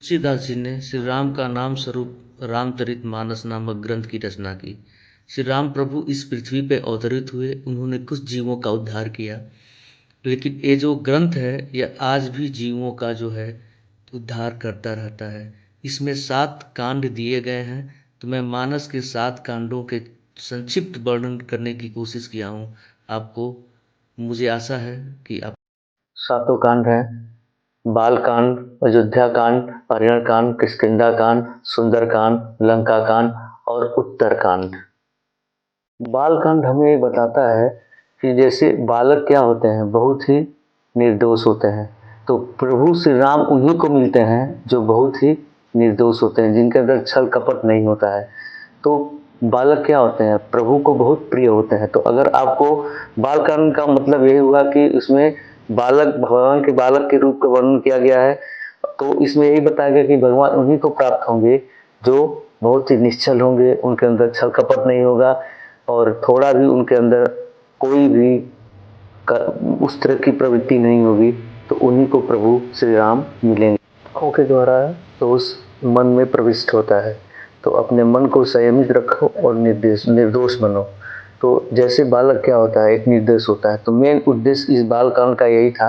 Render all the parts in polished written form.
तुलसीदास जी ने श्री राम का नाम स्वरूप रामचरितमानस नामक ग्रंथ की रचना की। श्री राम प्रभु इस पृथ्वी पे अवतरित हुए, उन्होंने कुछ जीवों का उद्धार किया, लेकिन ये जो ग्रंथ है यह आज भी जीवों का जो है उद्धार करता रहता है। इसमें 7 कांड दिए गए हैं, तो मैं मानस के 7 कांडों के संक्षिप्त वर्णन करने की कोशिश किया हूँ आपको। मुझे आशा है कि आप सातों कांड हैं: बाल कांड, अयोध्या कांड, अरण्य कांड, किष्किंधा कांड, सुंदर कांड, लंका कांड और उत्तर कांड। बाल कांड हमें ये बताता है कि जैसे बालक क्या होते हैं, बहुत ही निर्दोष होते हैं। तो प्रभु श्री राम उन्हीं को मिलते हैं जो बहुत ही निर्दोष होते हैं, जिनके अंदर छल कपट नहीं होता है। तो बालक क्या होते हैं, प्रभु को बहुत प्रिय होते हैं। तो अगर आपको बाल कांड का मतलब यही हुआ कि उसमें बालक, भगवान के बालक के रूप का वर्णन किया गया है, तो इसमें यही बताया गया कि भगवान उन्हीं को प्राप्त होंगे जो बहुत ही निश्चल होंगे, उनके अंदर छल कपट नहीं होगा और थोड़ा भी उनके अंदर कोई भी उस तरह की प्रवृत्ति नहीं होगी। तो उन्हीं को प्रभु श्री राम मिलेंगे। आँखों के द्वारा तो उस मन में प्रविष्ट होता है। तो अपने मन को संयमित रखो और निर्दोष बनो। तो जैसे बालक क्या होता है, एक निर्दोष होता है। तो मेन उद्देश्य इस बाल कांड का यही था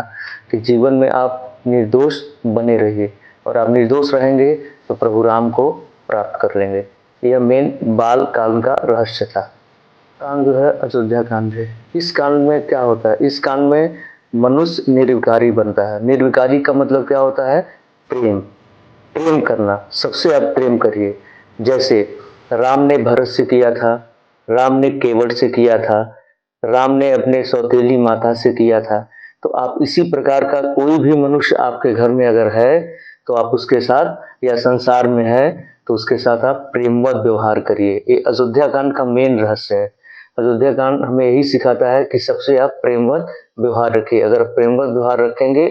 कि जीवन में आप निर्दोष बने रहिए, और आप निर्दोष रहेंगे तो प्रभु राम को प्राप्त कर लेंगे। यह मेन बाल कांड का रहस्य था। कांड जो है अयोध्या कांड है। इस कांड में क्या होता है, इस कांड में मनुष्य निर्विकारी बनता है। निर्विकारी का मतलब क्या होता है, प्रेम। प्रेम करना, सबसे आप प्रेम करिए। जैसे राम ने भरत से किया था, राम ने केवट से किया था, राम ने अपने सौतेली माता से किया था। तो आप इसी प्रकार का कोई भी मनुष्य आपके घर में अगर है तो आप उसके साथ, या संसार में है तो उसके साथ आप प्रेमवत व्यवहार करिए। ये अयोध्या कांड का मेन रहस्य है। अयोध्या कांड हमें यही सिखाता है कि सबसे आप प्रेमवत व्यवहार रखिए। अगर प्रेमवत व्यवहार रखेंगे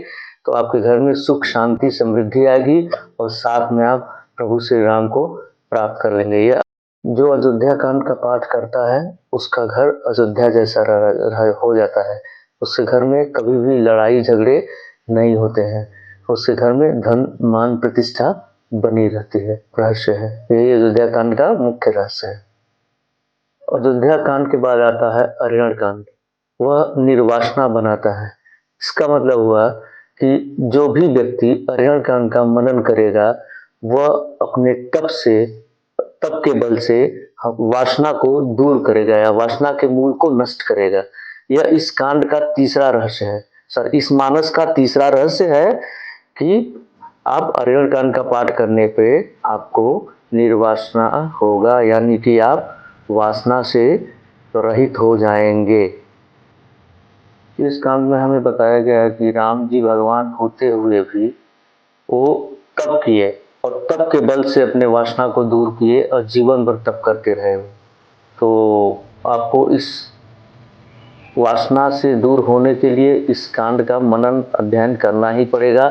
तो आपके घर में सुख शांति समृद्धि आएगी और साथ में आप प्रभु श्री राम को प्राप्त कर लेंगे। यह जो अयोध्या कांड का पाठ करता है उसका घर अयोध्या जैसा हो जाता है। उसके घर में कभी भी लड़ाई झगड़े नहीं होते हैं। उसके घर में धन मान प्रतिष्ठा बनी रहती है। रहस्य है, यही अयोध्या कांड का मुख्य रहस्य है। अयोध्या कांड के बाद आता है अरण्य कांड। वह निर्वासना बनाता है। इसका मतलब हुआ कि जो भी व्यक्ति अरण्य कांड का मनन करेगा वह अपने तप के बल से वासना को दूर करेगा या वासना के मूल को नष्ट करेगा। यह इस कांड का तीसरा रहस्य है। सर, इस मानस का तीसरा रहस्य है कि आप अरण्य कांड का पाठ करने पे आपको निर्वासना होगा, यानी कि आप वासना से रहित हो जाएंगे। इस कांड में हमें बताया गया है कि राम जी भगवान होते हुए भी वो तप किए और तप के बल से अपने वासना को दूर किए और जीवन भर तप करते रहे। तो आपको इस वासना से दूर होने के लिए इस कांड का मनन अध्ययन करना ही पड़ेगा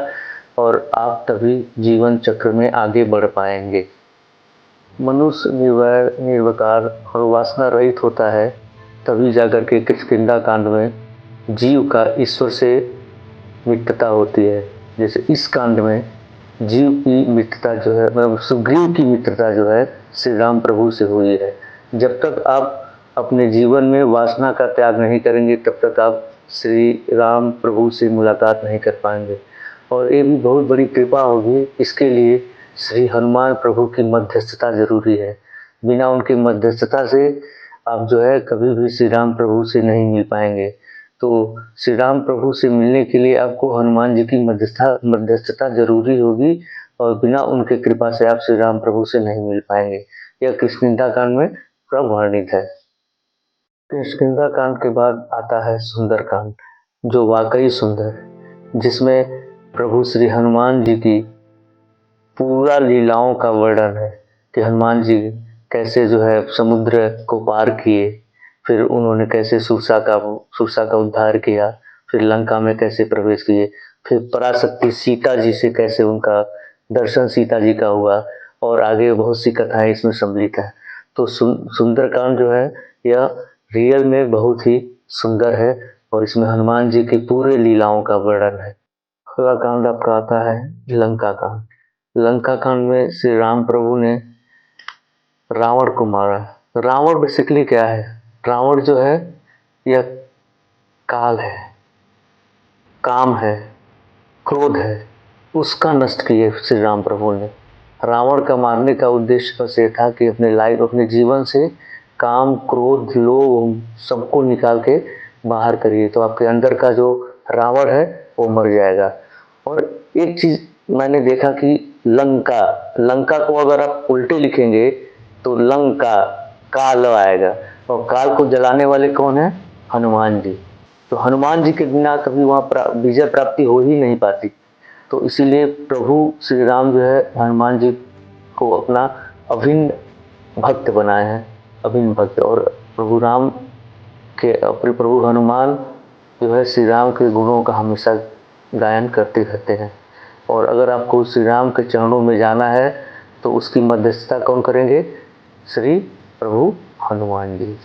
और आप तभी जीवन चक्र में आगे बढ़ पाएंगे। मनुष्य निर्वैर, निर्विकार और वासना रहित होता है तभी जाकर के किष्किंधा कांड में जीव का ईश्वर से मित्रता होती है। जैसे इस कांड में जीव की मित्रता जो है, मतलब सुग्रीव की मित्रता जो है श्री राम प्रभु से हुई है। जब तक आप अपने जीवन में वासना का त्याग नहीं करेंगे तब तक आप श्री राम प्रभु से मुलाकात नहीं कर पाएंगे, और ये भी बहुत बड़ी कृपा होगी। इसके लिए श्री हनुमान प्रभु की मध्यस्थता जरूरी है। बिना उनकी मध्यस्थता से आप जो है कभी भी श्री राम प्रभु से नहीं मिल पाएंगे। तो श्री राम प्रभु से मिलने के लिए आपको हनुमान जी की मध्यस्थता जरूरी होगी, और बिना उनके कृपा से आप श्री राम प्रभु से नहीं मिल पाएंगे। यह किष्किंधा कांड में प्रवर्णित है। किष्किंधा कांड के बाद आता है सुंदर कांड, जो वाकई सुंदर है, जिसमें प्रभु श्री हनुमान जी की पूरा लीलाओं का वर्णन है कि हनुमान जी कैसे जो है समुद्र को पार किए, फिर उन्होंने कैसे सुरसा का उद्धार किया, फिर लंका में कैसे प्रवेश किए, फिर पराशक्ति सीता जी से कैसे उनका दर्शन सीता जी का हुआ, और आगे बहुत सी कथाएं इसमें सम्मिलित है। तो सुंदरकांड जो है यह रियल में बहुत ही सुंदर है और इसमें हनुमान जी की पूरे लीलाओं का वर्णन है। अगला कांड आपका आता है लंका कांड। लंका कांड में श्री राम प्रभु ने रावण को मारा। रावण बेसिकली क्या है? रावण जो है यह काल है, काम है, क्रोध है, उसका नष्ट किए श्री राम प्रभु ने। रावण का मारने का उद्देश्य बस ये था कि अपने जीवन से काम, क्रोध, लोभ सबको निकाल के बाहर करिए, तो आपके अंदर का जो रावण है वो मर जाएगा। और एक चीज मैंने देखा कि लंका को अगर आप उल्टे लिखेंगे तो लंका काल आएगा, और काल को जलाने वाले कौन है? हनुमान जी। तो हनुमान जी के बिना कभी वहाँ विजय प्राप्ति हो ही नहीं पाती। तो इसीलिए प्रभु श्री राम जो है हनुमान जी को अपना अभिन्न भक्त बनाए हैं, अभिन्न भक्त। और प्रभु हनुमान जो है श्री राम के गुणों का हमेशा गायन करते रहते हैं। और अगर आपको श्री राम के चरणों में जाना है तो उसकी मध्यस्थता कौन करेंगे? श्री प्रभु हनुमान जी।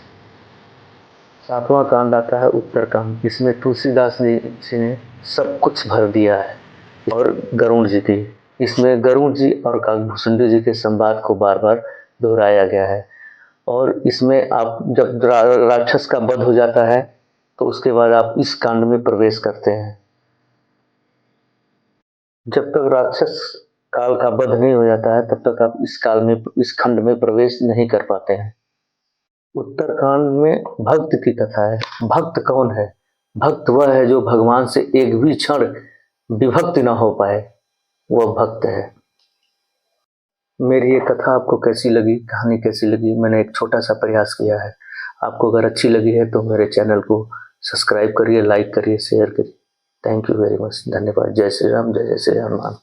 7वां कांड आता है उत्तरकांड। इसमें तुलसीदास जी ने सब कुछ भर दिया है। और गरुड़ जी की, इसमें गरुड़ जी और काकभूषुंडी जी के संवाद को बार बार दोहराया गया है। और इसमें आप जब राक्षस का वध हो जाता है तो उसके बाद आप इस कांड में प्रवेश करते हैं। जब तक राक्षस काल का वध नहीं हो जाता है तब तक आप इस खंड में प्रवेश नहीं कर पाते हैं। उत्तरकांड में भक्त की कथा है। भक्त कौन है? भक्त वह है जो भगवान से एक भी क्षण विभक्त न हो पाए, वह भक्त है। मेरी ये कथा आपको कैसी लगी, कहानी कैसी लगी? मैंने एक छोटा सा प्रयास किया है। आपको अगर अच्छी लगी है तो मेरे चैनल को सब्सक्राइब करिए, लाइक करिए, शेयर करिए। Thank you very much. धन्यवाद। जय श्री राम, जय जय श्री हनुमान।